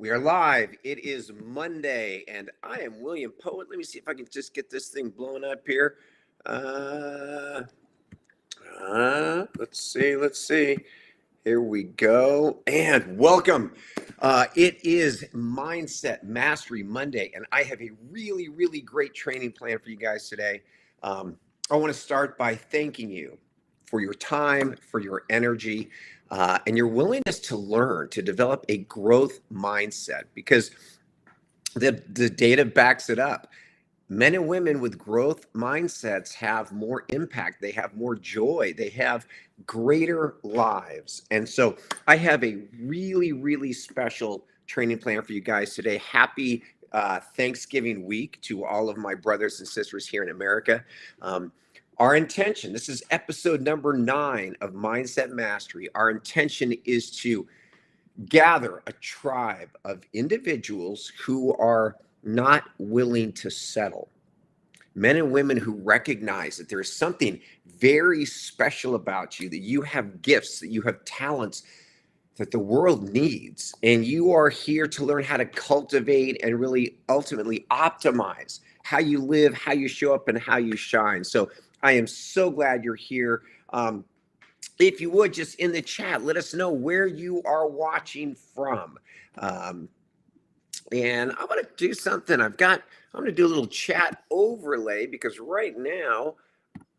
We are live. It is Monday, and I am William Poett. Let me see if I can just get this thing blown up here. Let's see. Here we go, and welcome. It is Mindset Mastery Monday, and I have a really great training plan for you guys today. I want to start by thanking you for your time, for your energy, and your willingness to learn, to develop a growth mindset, because the data backs it up. Men and women with growth mindsets have more impact. They have more joy. They have greater lives. And so I have a really special training plan for you guys today. Happy Thanksgiving week to all of my brothers and sisters here in America. Our intention, this is episode number 9 of Mindset Mastery. Our intention is to gather a tribe of individuals who are not willing to settle. Men and women who recognize that there is something very special about you, that you have gifts, that you have talents that the world needs. And you are here to learn how to cultivate and really ultimately optimize how you live, how you show up, and how you shine. So I am so glad you're here. If you would, just in the chat, let us know where you are watching from. And I'm going to do something. I'm going to do a little chat overlay because right now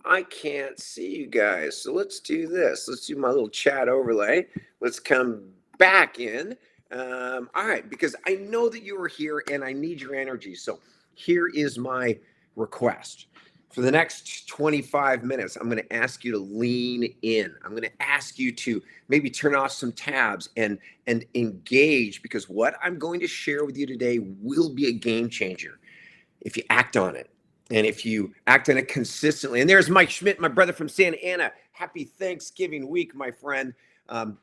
I can't see you guys. So let's do this. Let's do my little chat overlay. Let's come back in. All right, because I know that you are here and I need your energy. So here is my request. For the next 25 minutes, I'm going to ask you to lean in. I'm going to ask you to maybe turn off some tabs and engage, because what I'm going to share with you today will be a game changer if you act on it. And if you act on it consistently. And there's Mike Schmidt, my brother from Santa Ana. Happy Thanksgiving week, my friend. And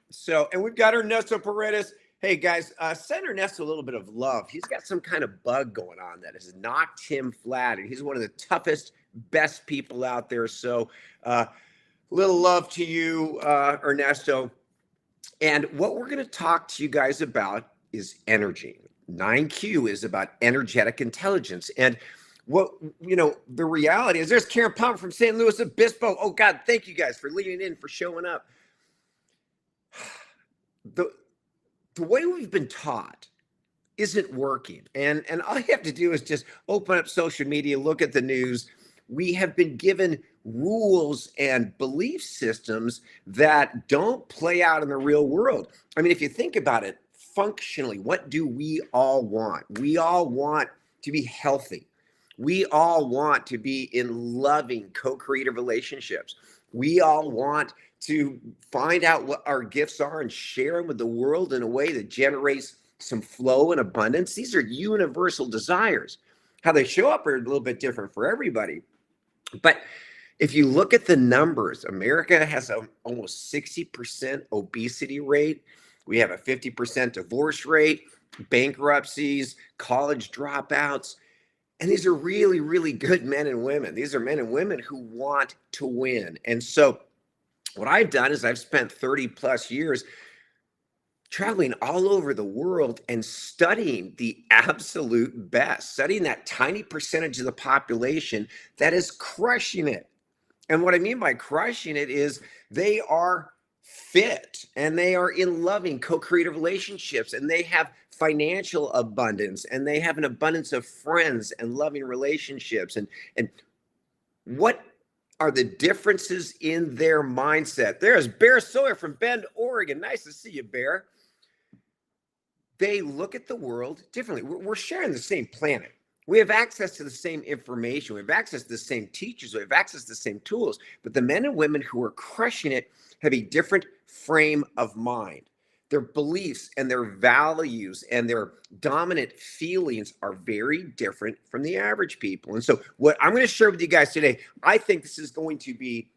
we've got Ernesto Paredes. Hey guys, send Ernesto a little bit of love. He's got some kind of bug going on that has knocked him flat. And he's one of the toughest, best people out there. So little love to you, Ernesto. And what we're going to talk to you guys about is energy. 9Q is about energetic intelligence. And what, the reality is, there's Karen Palmer from St. Louis Obispo. Oh God, thank you guys for leaning in, for showing up. The way we've been taught isn't working. And all you have to do is just open up social media, look at the news. We have been given rules and belief systems that don't play out in the real world. I mean, if you think about it, functionally, what do we all want? We all want to be healthy. We all want to be in loving, co-creative relationships. We all want to find out what our gifts are and share them with the world in a way that generates some flow and abundance. These are universal desires. How they show up are a little bit different for everybody. But if you look at the numbers, America has an almost 60% obesity rate. We have a 50% divorce rate, bankruptcies, college dropouts. And these are really good men and women. These are men and women who want to win. And so what I've done is I've spent 30 plus years traveling all over the world and studying the absolute best, studying that tiny percentage of the population that is crushing it. And what I mean by crushing it is they are fit and they are in loving co-creative relationships and they have financial abundance and they have an abundance of friends and loving relationships. And what are the differences in their mindset? There's Bear Sawyer from Bend, Oregon. Nice to see you, Bear. They look at the world differently. We're sharing the same planet. We have access to the same information. We have access to the same teachers. We have access to the same tools. But the men and women who are crushing it have a different frame of mind. Their beliefs and their values and their dominant feelings are very different from the average people. And so what I'm going to share with you guys today, I think this is going to be,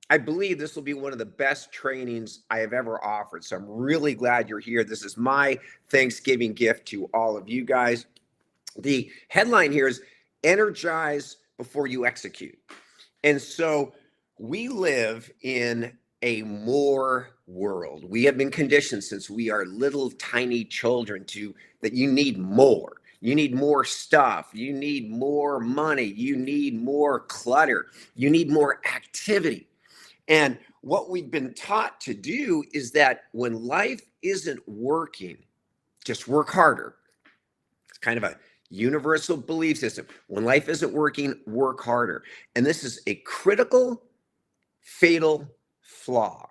I believe this will be one of the best trainings I have ever offered. So I'm really glad you're here. This is my Thanksgiving gift to all of you guys. The headline here is Energize before you execute. And so we live in a more world. We have been conditioned since we are little tiny children to that you need more. You need more stuff. You need more money. You need more clutter. You need more activity. And what we've been taught to do is that when life isn't working, just work harder. It's kind of a universal belief system. When life isn't working, work harder. And this is a critical, fatal flaw.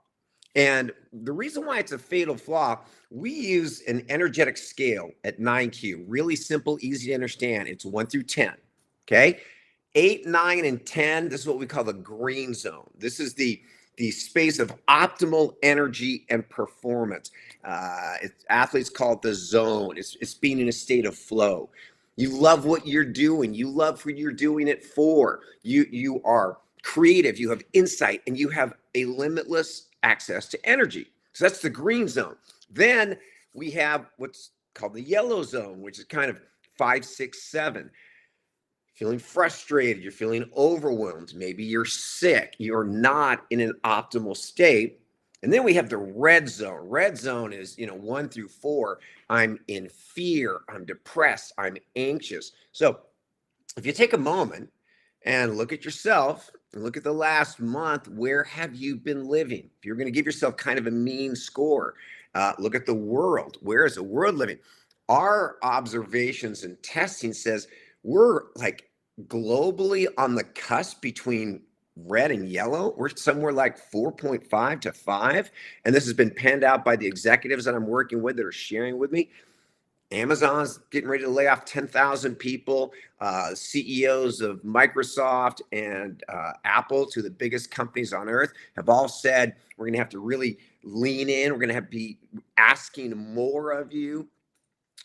And the reason why it's a fatal flaw, we use an energetic scale at 9Q. Really simple, easy to understand. It's 1 through 10. Okay. 8, 9, and 10. This is what we call the green zone. This is the space of optimal energy and performance. Athletes call it the zone. It's being in a state of flow. You love what you're doing. You love who you're doing it for. You are creative. You have insight, and you have a limitless access to energy. So that's the green zone. Then we have what's called the yellow zone, which is kind of 5, 6, 7. Feeling frustrated, you're feeling overwhelmed, maybe you're sick, you're not in an optimal state. And then we have the red zone. Red zone is, 1 through 4. I'm in fear, I'm depressed, I'm anxious. So if you take a moment and look at yourself and look at the last month, where have you been living? If you're going to give yourself kind of a mean score, look at the world. Where is the world living? Our observations and testing says we're like globally on the cusp between red and yellow. We're somewhere like 4.5 to 5. And this has been panned out by the executives that I'm working with that are sharing with me. Amazon's getting ready to lay off 10,000 people. CEOs of Microsoft and Apple, two of the biggest companies on earth, have all said we're going to have to really lean in. We're going to have to be asking more of you.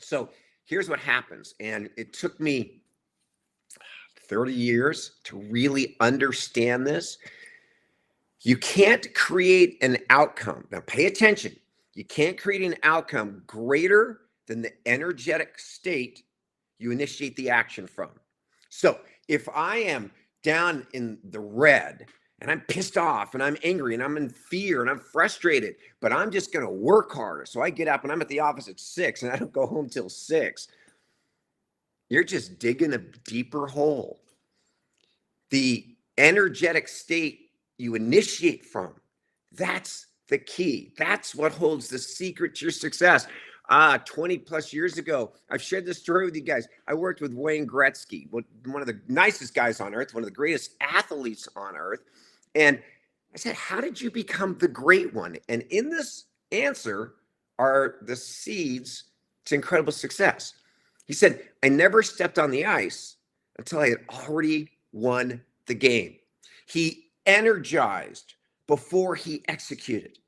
So here's what happens. And it took me 30 years to really understand this. You can't create an outcome. Now pay attention. You can't create an outcome greater than the energetic state you initiate the action from. So if I am down in the red and I'm pissed off and I'm angry and I'm in fear and I'm frustrated, but I'm just going to work harder. So I get up and I'm at the office at 6 and I don't go home till 6. You're just digging a deeper hole. The energetic state you initiate from, that's the key. That's what holds the secret to your success. 20 plus years ago, I've shared this story with you guys. I worked with Wayne Gretzky, one of the nicest guys on earth, one of the greatest athletes on earth. And I said, how did you become the great one? And in this answer are the seeds to incredible success. He said, I never stepped on the ice until I had already won the game. He energized before he executed.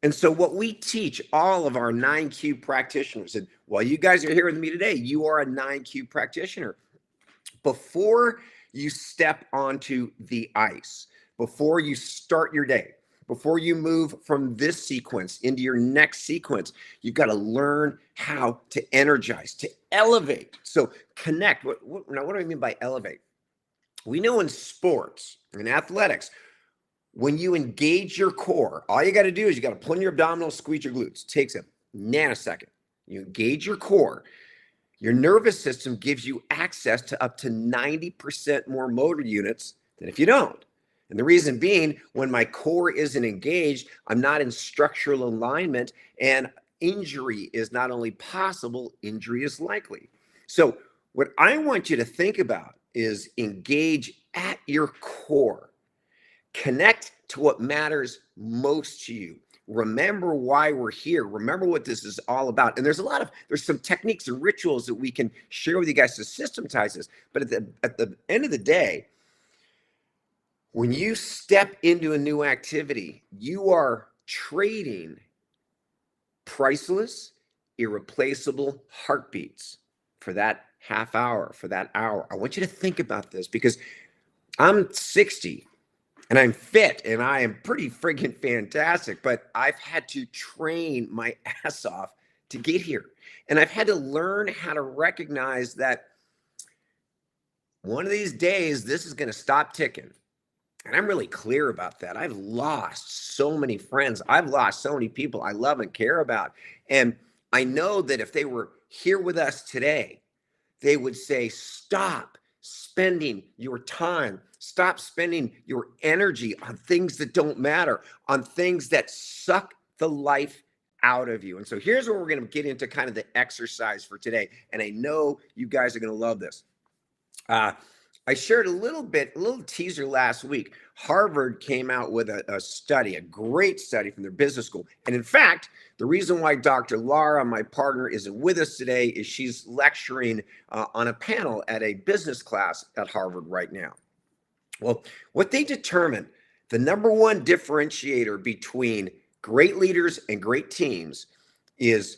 And so what we teach all of our 9Q practitioners, and while you guys are here with me today, you are a 9Q practitioner. Before you step onto the ice, before you start your day, before you move from this sequence into your next sequence, you've got to learn how to energize, to elevate. So connect. Now, what do I mean by elevate? We know in sports, in athletics, when you engage your core, all you got to do is you got to pull in your abdominals, squeeze your glutes. It takes a nanosecond. You engage your core. Your nervous system gives you access to up to 90% more motor units than if you don't. And the reason being, when my core isn't engaged, I'm not in structural alignment, and injury is not only possible, injury is likely. So what I want you to think about is engage at your core. Connect to what matters most to you. Remember why we're here. Remember what this is all about. And there's some techniques and rituals that we can share with you guys to systematize this. But at the end of the day, when you step into a new activity, you are trading priceless, irreplaceable heartbeats for that half hour, for that hour. I want you to think about this because I'm 60 and I'm fit and I am pretty friggin' fantastic, but I've had to train my ass off to get here. And I've had to learn how to recognize that one of these days, this is going to stop ticking. And I'm really clear about that. I've lost so many friends. I've lost so many people I love and care about. And I know that if they were here with us today, they would say, stop spending your time, stop spending your energy on things that don't matter, on things that suck the life out of you. And so here's where we're going to get into kind of the exercise for today. And I know you guys are going to love this. I shared a little teaser last week. Harvard came out with a study, a great study from their business school. And in fact, the reason why Dr. Laura, my partner, isn't with us today is she's lecturing on a panel at a business class at Harvard right now. Well, what they determined, the number one differentiator between great leaders and great teams is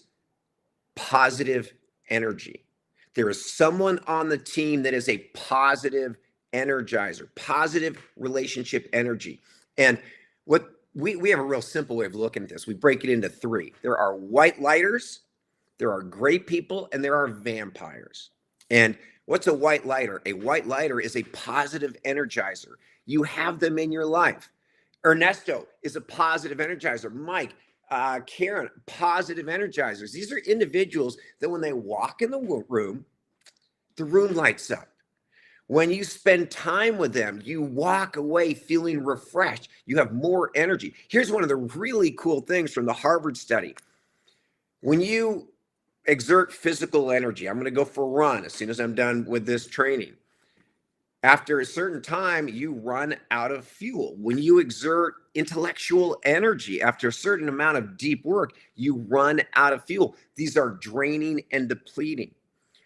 positive energy. There is someone on the team that is a positive energizer, positive relationship energy. And what we have a real simple way of looking at this. We break it into three. There are white lighters, there are great people, and there are vampires. And what's a white lighter? A white lighter is a positive energizer. You have them in your life. Ernesto is a positive energizer. Mike, Karen, positive energizers. These are individuals that when they walk in the room lights up. When you spend time with them, you walk away feeling refreshed. You have more energy. Here's one of the really cool things from the Harvard study. When you exert physical energy, I'm going to go for a run as soon as I'm done with this training. After a certain time, you run out of fuel. When you exert intellectual energy, after a certain amount of deep work, you run out of fuel. These are draining and depleting.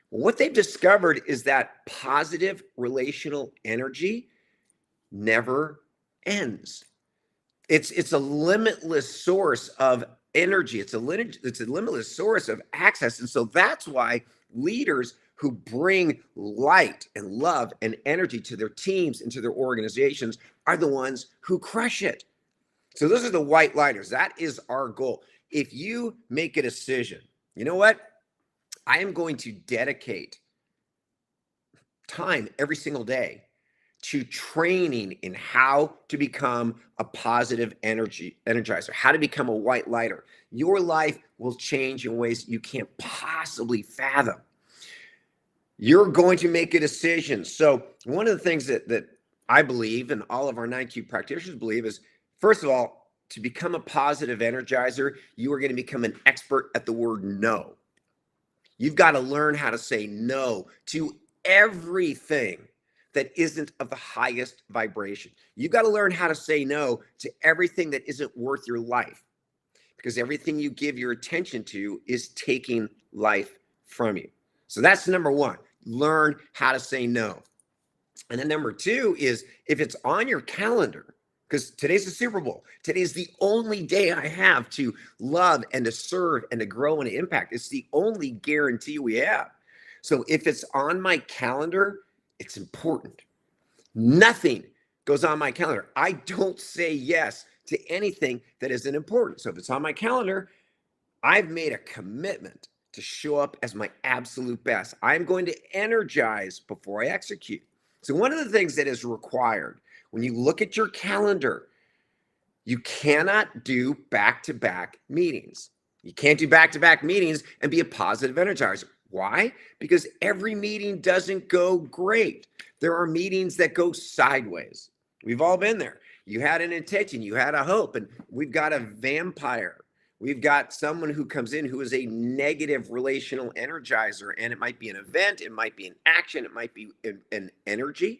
What they've discovered is that positive relational energy never ends. It's a limitless source of energy. It's a limitless source of access. And so that's why leaders who bring light and love and energy to their teams and to their organizations are the ones who crush it. So those are the white lighters. That is our goal. If you make a decision, you know what? I am going to dedicate time every single day to training in how to become a positive energizer, how to become a white lighter. Your life will change in ways you can't possibly fathom. You're going to make a decision. So one of the things that I believe and all of our 9Q practitioners believe is, first of all, to become a positive energizer, you are going to become an expert at the word no. You've got to learn how to say no to everything that isn't of the highest vibration. You've got to learn how to say no to everything that isn't worth your life, because everything you give your attention to is taking life from you. So that's number one. Learn how to say no. And then number two is, if it's on your calendar, because today's the Super Bowl. Today's the only day I have to love and to serve and to grow and to impact. It's the only guarantee we have. So if it's on my calendar, it's important. Nothing goes on my calendar. I don't say yes to anything that isn't important. So if it's on my calendar, I've made a commitment to show up as my absolute best. I'm going to energize before I execute. So one of the things that is required when you look at your calendar, you cannot do back-to-back meetings. You can't do back-to-back meetings and be a positive energizer. Why? Because every meeting doesn't go great. There are meetings that go sideways. We've all been there. You had an intention, you had a hope, and we've got a vampire. We've got someone who comes in who is a negative relational energizer, and it might be an event, it might be an action, it might be an energy.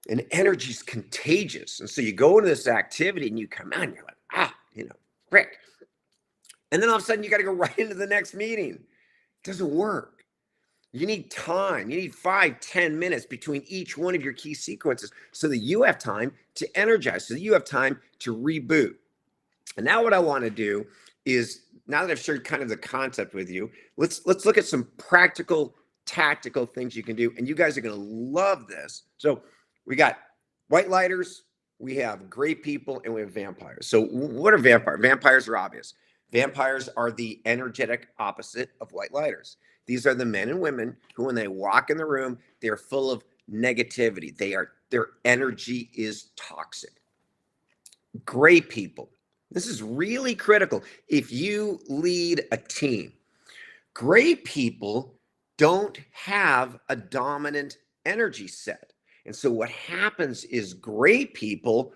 And energy is contagious. And so you go into this activity and you come out and you're like, Rick. And then all of a sudden you got to go right into the next meeting. It doesn't work. You need time. You need 5-10 minutes between each one of your key sequences so that you have time to energize, so that you have time to reboot. And now what I want to do is, now that I've shared kind of the concept with you, let's look at some practical, tactical things you can do. And you guys are going to love this. So we got white lighters, we have great people, and we have vampires. So what are vampires? Vampires are obvious. Vampires are the energetic opposite of white lighters. These are the men and women who, when they walk in the room, they're full of negativity. Their energy is toxic. Great people. This is really critical. If you lead a team, great people don't have a dominant energy set. And so what happens is great people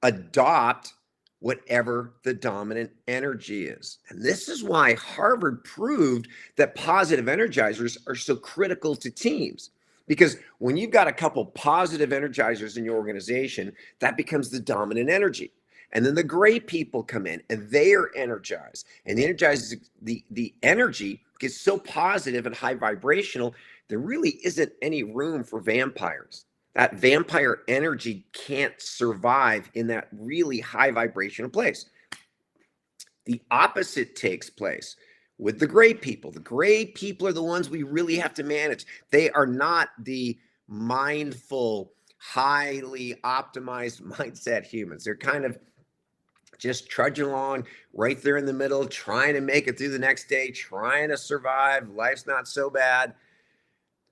adopt whatever the dominant energy is. And this is why Harvard proved that positive energizers are so critical to teams. Because when you've got a couple positive energizers in your organization, that becomes the dominant energy. And then the great people come in and they are energized. And the energy gets so positive and high vibrational, there really isn't any room for vampires. That vampire energy can't survive in that really high vibrational place. The opposite takes place with the great people. The great people are the ones we really have to manage. They are not the mindful, highly optimized mindset humans. They're kind of just trudging along right there in the middle, trying to make it through the next day, trying to survive. Life's not so bad.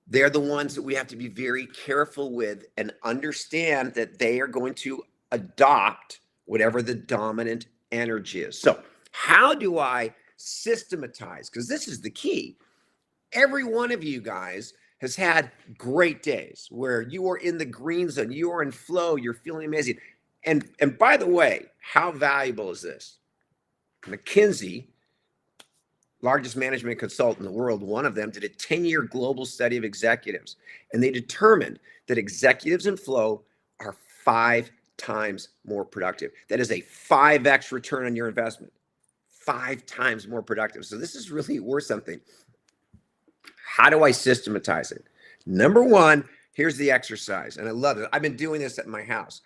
They're the ones that we have to be very careful with and understand that they are going to adopt whatever the dominant energy is. So how do I systematize? Because this is the key. Every one of you guys has had great days where you are in the green zone, you are in flow, you're feeling amazing. And by the way, how valuable is this? McKinsey, largest management consultant in the world, one of them did a 10-year global study of executives, and they determined that executives in flow are 5 times more productive. That is a 5x return on your investment, 5 times more productive. So this is really worth something. How do I systematize it? Number one, here's the exercise, and I love it. I've been doing this at my house.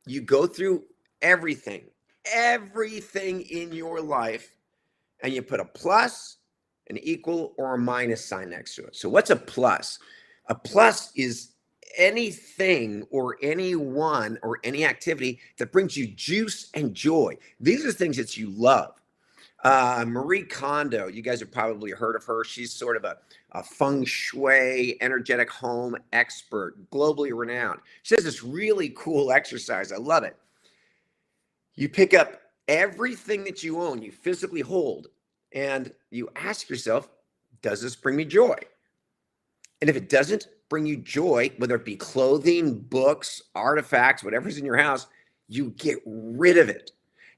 You go through everything in your life, and you put a plus, an equal, or a minus sign next to it. So what's a plus? A plus is anything or anyone or any activity that brings you juice and joy. These are things that you love. Marie Kondo, you guys have probably heard of her. She's sort of a feng shui, energetic home expert, globally renowned. She has this really cool exercise. I love it. You pick up everything that you own, you physically hold, and you ask yourself, does this bring me joy? And if it doesn't bring you joy, whether it be clothing, books, artifacts, whatever's in your house, you get rid of it.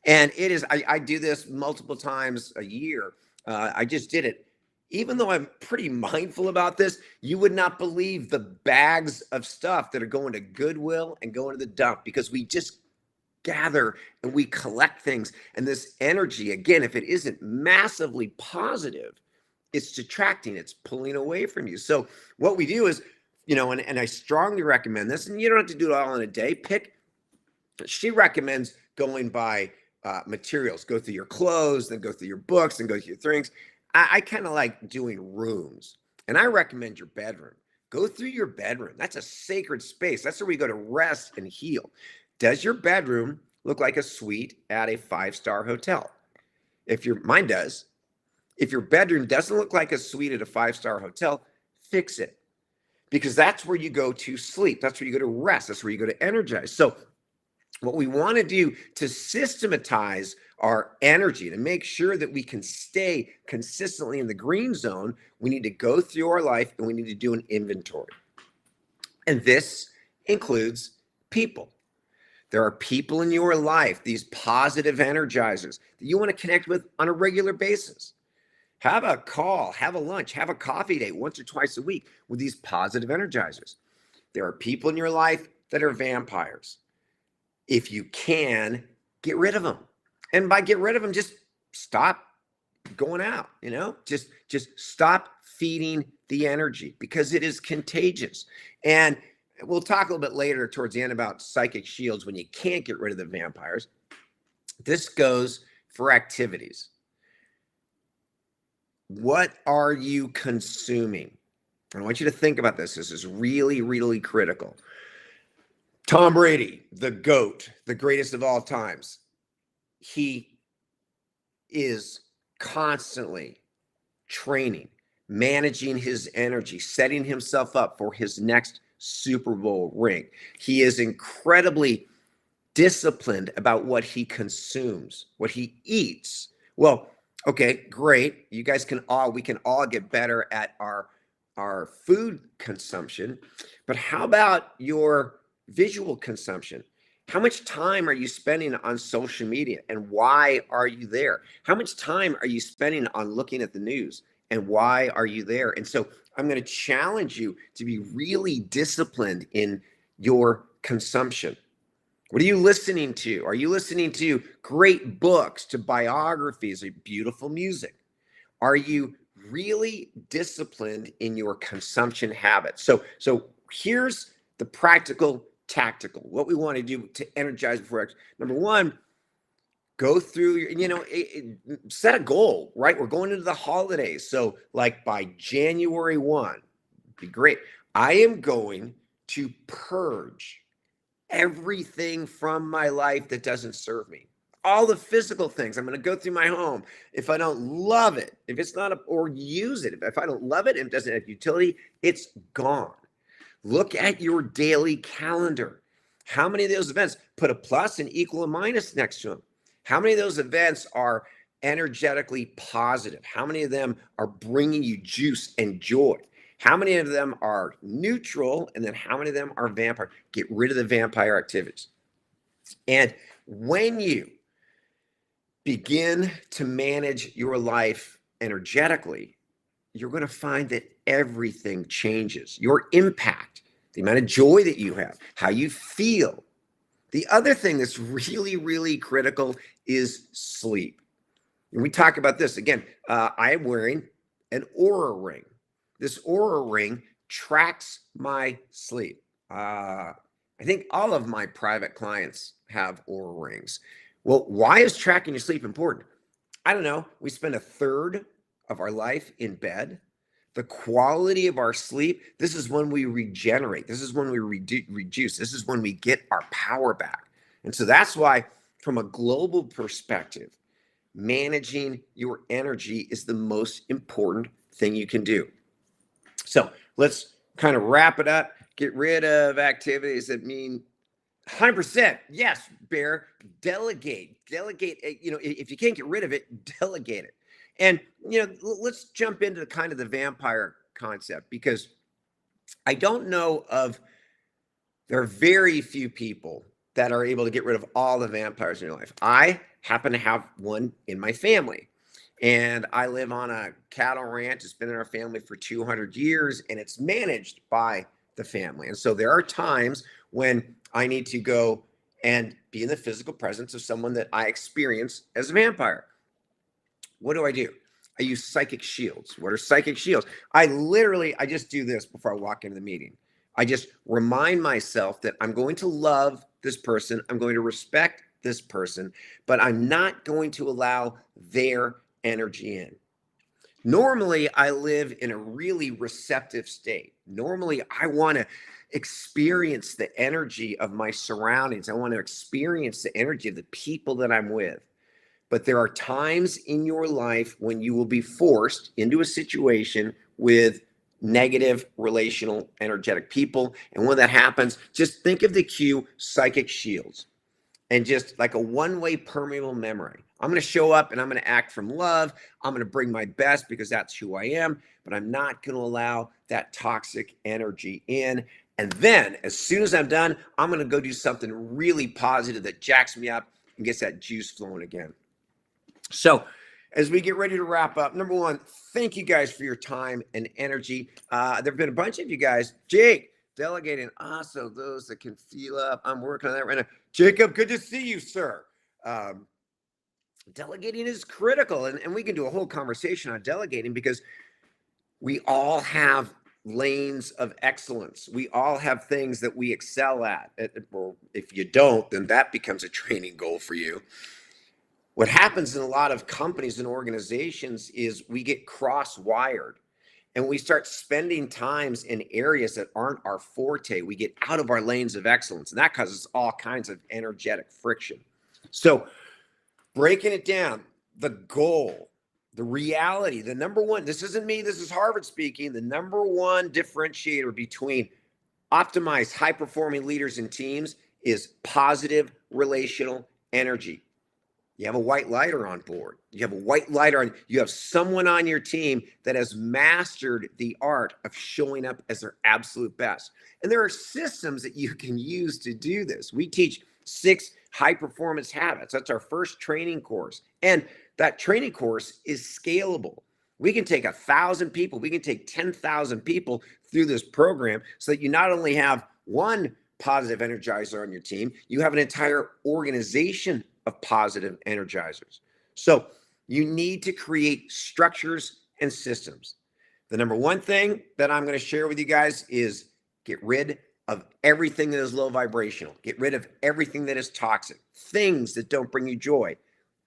And it is, I do this multiple times a year. I just did it. Even though I'm pretty mindful about this, you would not believe the bags of stuff that are going to Goodwill and going to the dump, because we just gather and we collect things. And this energy, again, if it isn't massively positive, it's detracting, it's pulling away from you. So what we do is, and I strongly recommend this, and you don't have to do it all in a day. She recommends going by materials. Go through your clothes, then go through your books, and go through your things. I kind of like doing rooms, and I recommend your bedroom. Go through your bedroom. That's a sacred space. That's where we go to rest and heal. Does your bedroom look like a suite at a 5-star hotel? Mine does. If your bedroom doesn't look like a suite at a 5-star hotel, fix it. Because that's where you go to sleep. That's where you go to rest. That's where you go to energize. So what we want to do to systematize our energy, to make sure that we can stay consistently in the green zone, we need to go through our life and we need to do an inventory. And this includes people. There are people in your life, these positive energizers that you want to connect with on a regular basis. Have a call, have a lunch, have a coffee date once or twice a week with these positive energizers. There are people in your life that are vampires. If you can, get rid of them. And by get rid of them, just stop going out, just stop feeding the energy, because it is contagious. And we'll talk a little bit later towards the end about psychic shields when you can't get rid of the vampires. This goes for activities. What are you consuming? I want you to think about this. This is really, really critical. Tom Brady, the GOAT, the greatest of all times. He is constantly training, managing his energy, setting himself up for his next Super Bowl ring. He is incredibly disciplined about what he consumes, what he eats. Well, okay, great. We can all get better at our food consumption, but how about your visual consumption? How much time are you spending on social media and why are you there? How much time are you spending on looking at the news and why are you there? And so I'm going to challenge you to be really disciplined in your consumption. What are you listening to? Are you listening to great books, to biographies, or beautiful music? Are you really disciplined in your consumption habits? So here's the practical, tactical. What we want to do to energize before action. Number one, go through your, set a goal, right? We're going into the holidays. So like by January 1, be great. I am going to purge everything from my life that doesn't serve me. All the physical things. I'm going to go through my home. If I don't love it, if it's not, or use it, if I don't love it and it doesn't have utility, it's gone. Look at your daily calendar. How many of those events? Put a plus and equal a minus next to them. How many of those events are energetically positive? How many of them are bringing you juice and joy? How many of them are neutral? And then how many of them are vampire? Get rid of the vampire activities. And when you begin to manage your life energetically, you're going to find that everything changes. Your impact, the amount of joy that you have, how you feel. The other thing that's really, really critical is sleep. And we talk about this again. I am wearing an Aura ring. This Aura ring tracks my sleep. I think all of my private clients have Aura rings. Well, why is tracking your sleep important? I don't know. We spend a third of our life in bed. The quality of our sleep, this is when we regenerate. This is when we reduce. This is when we get our power back. And so that's why, from a global perspective, managing your energy is the most important thing you can do. So let's kind of wrap it up. Get rid of activities that mean 100%. Yes, Bear. Delegate. If you can't get rid of it, delegate it. And, let's jump into kind of the vampire concept, because I don't know there are very few people that are able to get rid of all the vampires in your life. I happen to have one in my family. And I live on a cattle ranch. It's been in our family for 200 years, and it's managed by the family. And so there are times when I need to go and be in the physical presence of someone that I experience as a vampire. What do? I use psychic shields. What are psychic shields? I just do this before I walk into the meeting. I just remind myself that I'm going to love this person. I'm going to respect this person, but I'm not going to allow their energy in. Normally, I live in a really receptive state. Normally, I want to experience the energy of my surroundings. I want to experience the energy of the people that I'm with. But there are times in your life when you will be forced into a situation with negative relational energetic people. And when that happens, just think of the cue psychic shields and just like a one-way permeable memory. I'm going to show up and I'm going to act from love. I'm going to bring my best because that's who I am, but I'm not going to allow that toxic energy in. And then as soon as I'm done, I'm going to go do something really positive that jacks me up and gets that juice flowing again. So as we get ready to wrap up, number one, thank you guys for your time and energy. There have been a bunch of you guys. Jake, delegating. Also, those that can feel up. I'm working on that right now. Jacob, good to see you, sir. Delegating is critical. And we can do a whole conversation on delegating because we all have lanes of excellence. We all have things that we excel at. Or if you don't, then that becomes a training goal for you. What happens in a lot of companies and organizations is we get cross-wired and we start spending times in areas that aren't our forte. We get out of our lanes of excellence, and that causes all kinds of energetic friction. So breaking it down, the goal, the reality, the number one, this isn't me, this is Harvard speaking, the number one differentiator between optimize high-performing leaders and teams is positive relational energy. You have a white lighter on board. You have a white lighter on, you have someone on your team that has mastered the art of showing up as their absolute best. And there are systems that you can use to do this. We teach 6 high-performance habits. That's our first training course. And that training course is scalable. We can take 1,000 people, we can take 10,000 people through this program so that you not only have one positive energizer on your team, you have an entire organization of positive energizers. So you need to create structures and systems. The number one thing that I'm going to share with you guys is get rid of everything that is low vibrational. Get rid of everything that is toxic, things that don't bring you joy,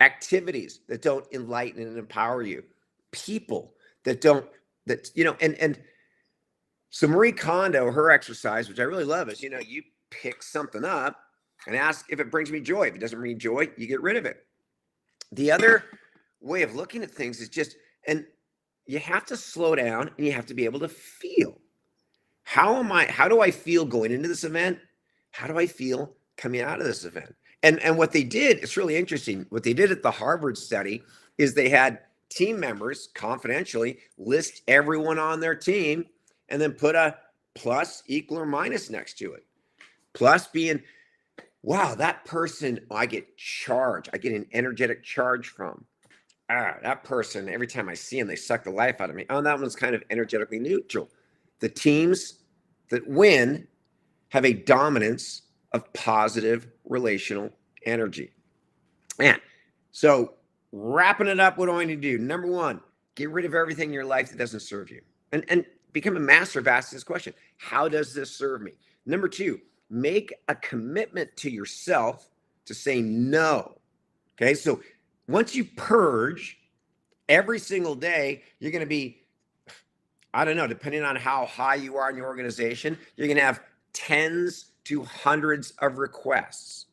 activities that don't enlighten and empower you, people that don't, and so Marie Kondo, her exercise, which I really love, is, you pick something up and ask if it brings me joy. If it doesn't bring you joy, you get rid of it. The other way of looking at things is and you have to slow down and you have to be able to feel. How do I feel going into this event? How do I feel coming out of this event? And what they did, it's really interesting. What they did at the Harvard study is they had team members confidentially list everyone on their team and then put a plus, equal, or minus next to it. Plus being, wow, that person, I get an energetic charge from. That person, every time I see them, they suck the life out of me. Oh, that one's kind of energetically neutral. The teams that win have a dominance of positive relational energy. And so wrapping it up, what do I need to do? Number one, get rid of everything in your life that doesn't serve you. And become a master of asking this question. How does this serve me? Number two, make a commitment to yourself to say no. Okay, so once you purge every single day, you're going to be, I don't know, depending on how high you are in your organization, you're going to have tens to hundreds of requests.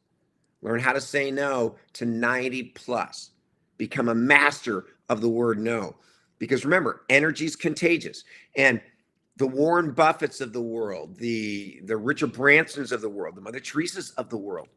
Learn how to say no to 90 plus. Become a master of the word no. Because remember, energy is contagious. And the Warren Buffetts of the world, the Richard Bransons of the world, the Mother Teresas of the world,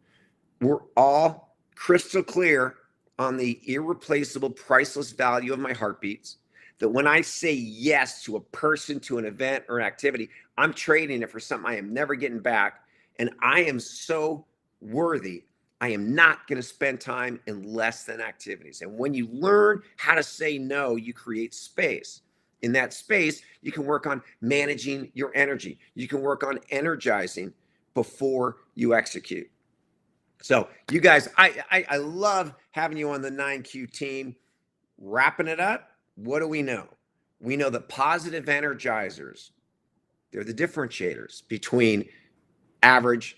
we're all crystal clear on the irreplaceable, priceless value of my heartbeats. That when I say yes to a person, to an event or an activity, I'm trading it for something I am never getting back. And I am so worthy. I am not going to spend time in less than activities. And when you learn how to say no, you create space. In that space, you can work on managing your energy. You can work on energizing before you execute. So you guys, I love having you on the 9Q team. Wrapping it up, what do we know? We know that positive energizers, they're the differentiators between average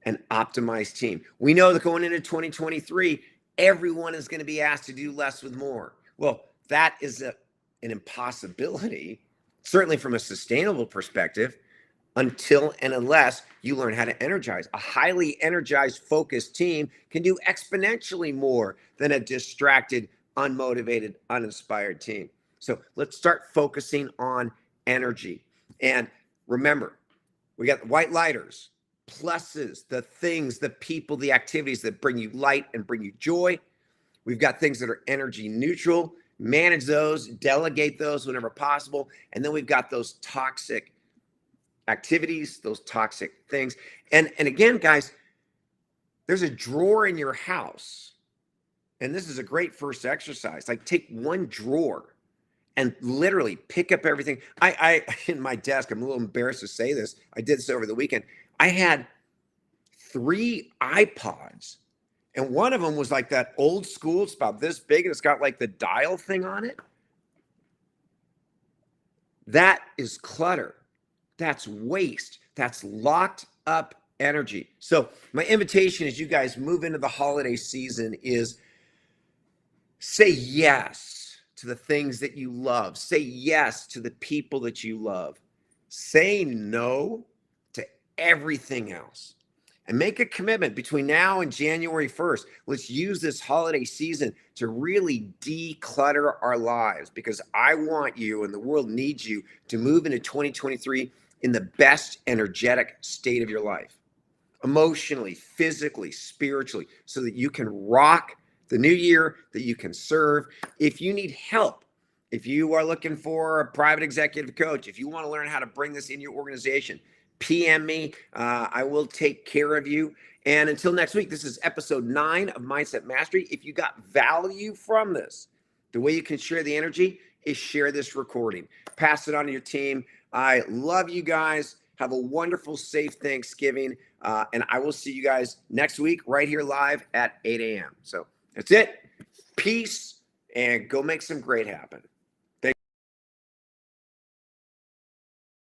and optimized team. We know that going into 2023, everyone is going to be asked to do less with more. Well, that is an impossibility, certainly from a sustainable perspective, until and unless you learn how to energize. A highly energized, focused team can do exponentially more than a distracted, unmotivated, uninspired team. So let's start focusing on energy. And remember, we got the white lighters, pluses, the things, the people, the activities that bring you light and bring you joy. We've got things that are energy neutral. Manage those, delegate those whenever possible. And then we've got those toxic activities, those toxic things. And again, guys, there's a drawer in your house. And this is a great first exercise. Like, take one drawer and literally pick up everything. I in my desk, I'm a little embarrassed to say this. I did this over the weekend. I had 3 iPods. And one of them was like that old school, it's about this big, and it's got like the dial thing on it. That is clutter. That's waste. That's locked up energy. So my invitation as you guys move into the holiday season is say yes to the things that you love. Say yes to the people that you love. Say no to everything else. And make a commitment between now and January 1st. Let's use this holiday season to really declutter our lives, because I want you, and the world needs you, to move into 2023 in the best energetic state of your life, emotionally, physically, spiritually, so that you can rock the new year, that you can serve. If you need help, if you are looking for a private executive coach, if you want to learn how to bring this in your organization, PM me. I will take care of you. And until next week, this is episode 9 of Mindset Mastery. If you got value from this, the way you can share the energy is share this recording. Pass it on to your team. I love you guys. Have a wonderful, safe Thanksgiving. And I will see you guys next week right here live at 8 a.m. So that's it. Peace, and go make some great happen.